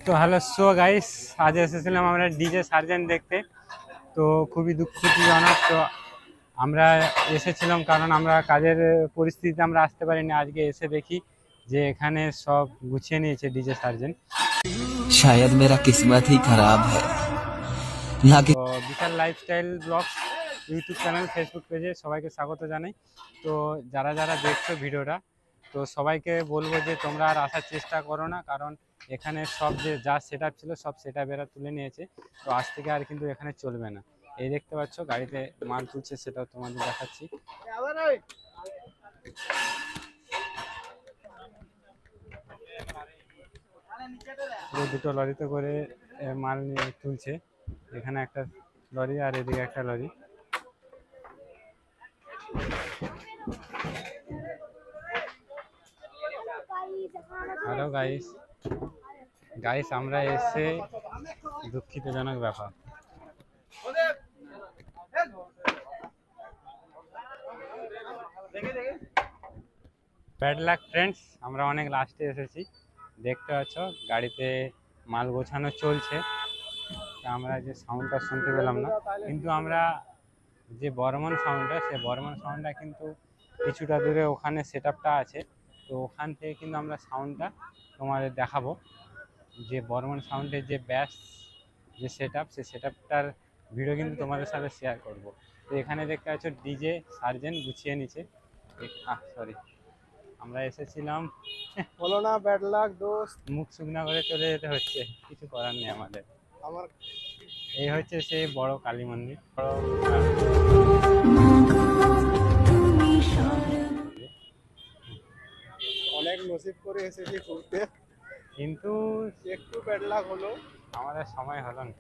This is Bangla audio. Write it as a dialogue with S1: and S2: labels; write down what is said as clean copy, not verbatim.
S1: তো হ্যালো গাইস, আজ এসেছিলাম আমরা ডিজে সার্জেন্ট দেখতে। তো খুবই দুঃখজনক। তো আমরা এসেছিলাম কারণ আমরা কাজের পরিস্থিতিতে আমরা আসতে পারিনি। আজকে এসে দেখি যে এখানে সব গুছিয়ে নিয়েছে ডিজে সার্জেন্ট।
S2: शायद मेरा किस्मत ही खराब है ना कि
S1: তো Bishal lifestyle blog YouTube channel, Facebook পেজে সবাইকে স্বাগত জানাই। তো যারা যারা দেখছো ভিডিওটা, তো সবাইকে বলবো যে তোমরা আর আসার চেষ্টা করো না, কারণ এখানে সব যে যা সেট আপ ছিল সব সেট আপ এরা তুলে নিয়েছে। তো আজ থেকে আর কিন্তু এখানে চলবে না। এই দেখতে পাচ্ছ গাড়িতে মাল তুলছে, সেটাও তোমাদের দেখাচ্ছি। পুরো দুটো লরিতে করে মাল নিয়ে তুলছে। এখানে একটা লরি আর এদিকে একটা লরি। হ্যালো গাইস, আমরা এসে দুঃখিতজনক ব্যাপার। ব্যাড লাক ফ্রেন্ডস, আমরা অনেক লাস্টে এসেছি। দেখতে পাচ্ছ গাড়িতে মাল গোছানো চলছে। আমরা যে সাউন্ডটা শুনতে পেলাম না, কিন্তু আমরা যে বর্মন সাউন্ডটা, সেই বর্মন সাউন্ডটা কিন্তু কিছুটা দূরে ওখানে সেট আপটা আছে। তো ওখান থেকে কিন্তু আমরা সাউন্ডটা তোমাদের দেখাবো, যে বর্মন সাউন্ডের যে ব্যাস যে সেট আপ, সেই সেট আপটার ভিডিও কিন্তু তোমাদের সাথে শেয়ার করব। তো এখানে দেখতে পাচ্ছ ডিজে সার্জেন্ট গুছিয়ে নিচ্ছে। সরি, আমরা এসেছিলাম,
S3: বলো না ব্যাড লাক দোস্ত।
S1: মুখ শুকনা করে চলে যেতে হচ্ছে, কিছু করার নেই আমাদের।
S3: আমার
S1: এই হচ্ছে সেই বড় কালী মন্দির, বড়
S3: অনেক নসিব করে এসেছি ঘুরতে,
S1: কিন্তু
S3: একটু ব্যাড লাক হলো।
S1: আমাদের সময় হলো না।